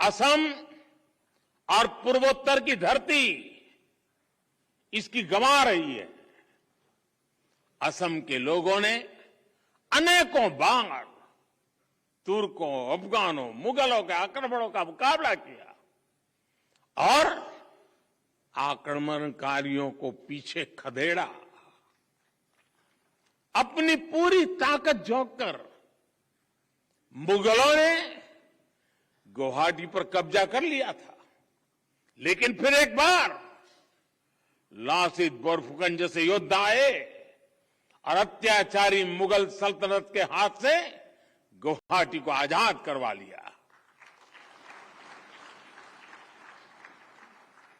असम और पूर्वोत्तर की धरती इसकी गंवा रही है। असम के लोगों ने अनेकों बार तुर्कों, अफगानों, मुगलों के आक्रमणों का मुकाबला किया और आक्रमणकारियों को पीछे खदेड़ा। अपनी पूरी ताकत झोंक कर मुगलों ने गुवाहाटी पर कब्जा कर लिया था, लेकिन फिर एक बार लासित बोरफुकन जैसे योद्धा आए और अत्याचारी मुगल सल्तनत के हाथ से गुवाहाटी को आजाद करवा लिया।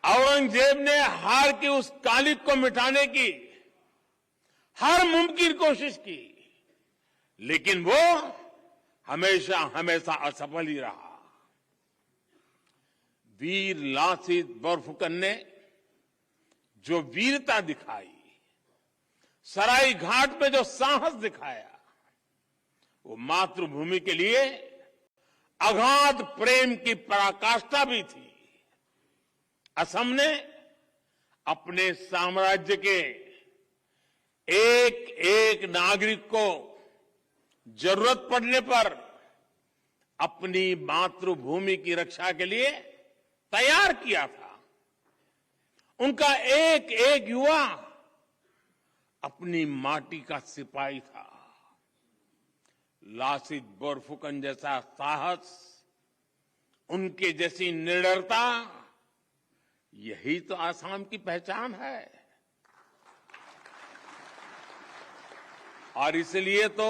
औरंगजेब ने हार की उस कालिक को मिटाने की हर मुमकिन कोशिश की, लेकिन वो हमेशा हमेशा असफल ही रहा। वीर लासित बोरफुकन ने जो वीरता दिखाई, सराय घाट में जो साहस दिखाया, वो मातृभूमि के लिए अगाध प्रेम की पराकाष्ठा भी थी। असम ने अपने साम्राज्य के एक एक नागरिक को जरूरत पड़ने पर अपनी मातृभूमि की रक्षा के लिए तैयार किया था। उनका एक एक युवा अपनी माटी का सिपाही था। लासित बोरफुकन जैसा साहस, उनके जैसी निडरता, यही तो आसाम की पहचान है। और इसलिए तो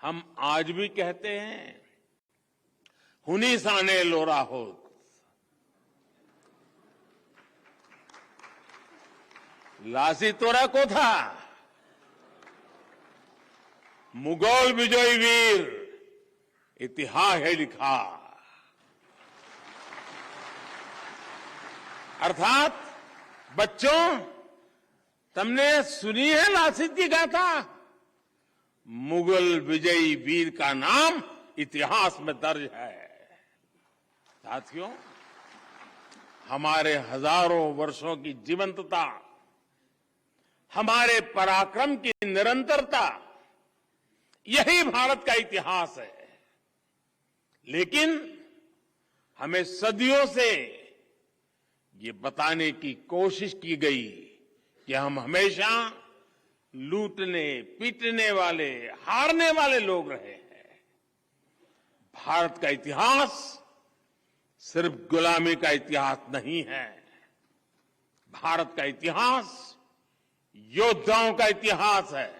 हम आज भी कहते हैं, हुनी साने लोरा हो। लासित तोरा को था मुगल विजयी वीर, इतिहास है लिखा। अर्थात बच्चों, तुमने सुनी है लासित की गाथा? मुगल विजयी वीर का नाम इतिहास में दर्ज है। साथियों, हमारे हजारों वर्षों की जीवंतता, हमारे पराक्रम की निरंतरता, यही भारत का इतिहास है। लेकिन हमें सदियों से ये बताने की कोशिश की गई कि हम हमेशा लूटने, पीटने वाले, हारने वाले लोग रहे हैं। भारत का इतिहास सिर्फ गुलामी का इतिहास नहीं है। भारत का इतिहास योद्धाओं का इतिहास है,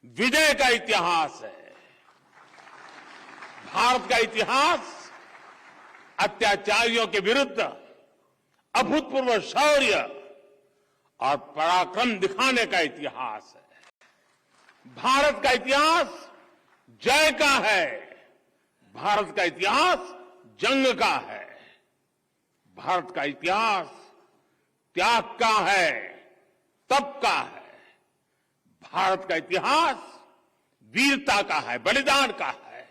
विजय का इतिहास है। भारत का इतिहास अत्याचारियों के विरुद्ध अभूतपूर्व शौर्य और पराक्रम दिखाने का इतिहास है। भारत का इतिहास जय का है, भारत का इतिहास जंग का है, भारत का इतिहास त्याग का है, तप का है, भारत का इतिहास वीरता का है, बलिदान का है,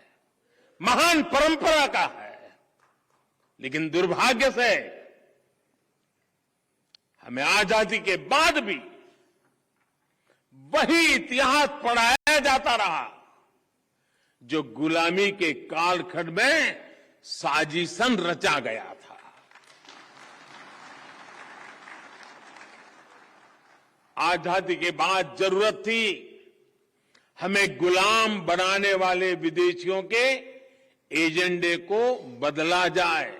महान परंपरा का है। लेकिन दुर्भाग्य से हमें आजादी के बाद भी वही इतिहास पढ़ाया जाता रहा जो गुलामी के कालखंड में साजिशन रचा गया था। आजादी के बाद जरूरत थी हमें गुलाम बनाने वाले विदेशियों के एजेंडे को बदला जाए,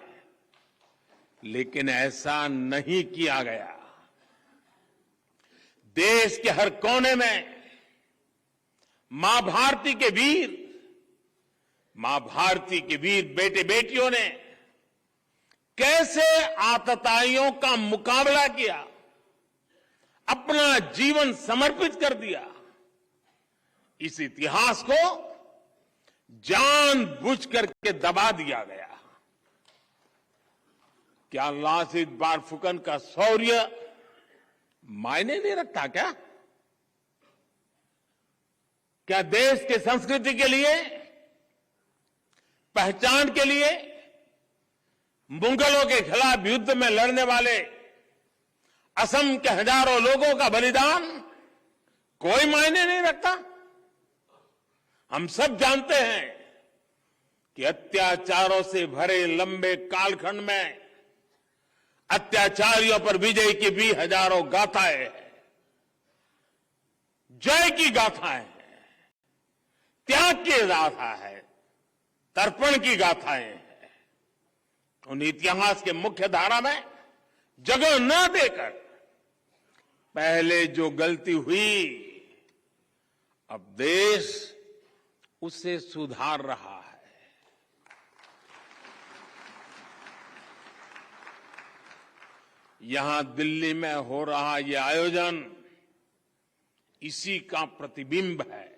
लेकिन ऐसा नहीं किया गया। देश के हर कोने में मां भारती के वीर बेटे बेटियों ने कैसे आतताइयों का मुकाबला किया, अपना जीवन समर्पित कर दिया। इस इतिहास को जानबूझ करके दबा दिया गया। क्या लासित बोरफुकन का शौर्य मायने नहीं रखता क्या? क्या देश के संस्कृति के लिए, पहचान के लिए मुगलों के खिलाफ युद्ध में लड़ने वाले असम के हजारों लोगों का बलिदान कोई मायने नहीं रखता। हम सब जानते हैं कि अत्याचारों से भरे लंबे कालखंड में अत्याचारियों पर विजय की भी हजारों गाथाएं हैं, जय की गाथाएं हैं, त्याग की गाथा है, तर्पण की गाथाएं हैं। उन इतिहास के मुख्य धारा में जगह न देकर पहले जो गलती हुई, अब देश उसे सुधार रहा है। यहां दिल्ली में हो रहा यह आयोजन इसी का प्रतिबिंब है।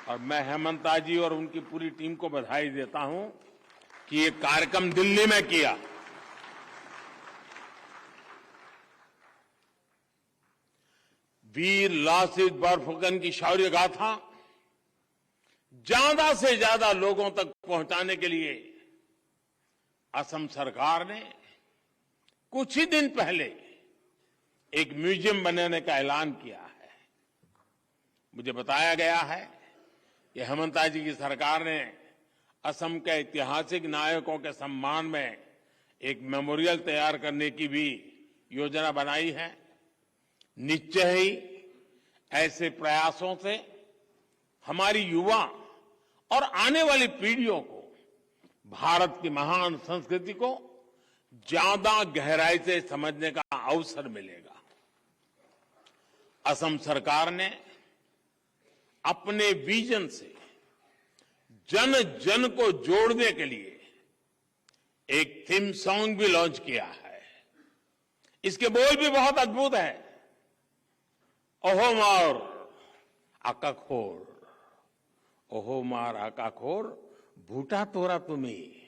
और मैं हेमंता जी और उनकी पूरी टीम को बधाई देता हूं कि ये कार्यक्रम दिल्ली में किया। वीर लासित बरफुकन की शौर्य गाथा ज्यादा से ज्यादा लोगों तक पहुंचाने के लिए असम सरकार ने कुछ ही दिन पहले एक म्यूजियम बनाने का ऐलान किया है। मुझे बताया गया है कि हेमंता जी की सरकार ने असम के ऐतिहासिक नायकों के सम्मान में एक मेमोरियल तैयार करने की भी योजना बनाई है। निश्चय ही ऐसे प्रयासों से हमारी युवा और आने वाली पीढ़ियों को भारत की महान संस्कृति को ज्यादा गहराई से समझने का अवसर मिलेगा। असम सरकार ने अपने विजन से जन जन को जोड़ने के लिए एक थीम सॉन्ग भी लॉन्च किया है। इसके बोल भी बहुत अद्भुत है। ओहो मार आकाखोर, ओहो मार आकाखोर, भूटा तोरा तुम्हें।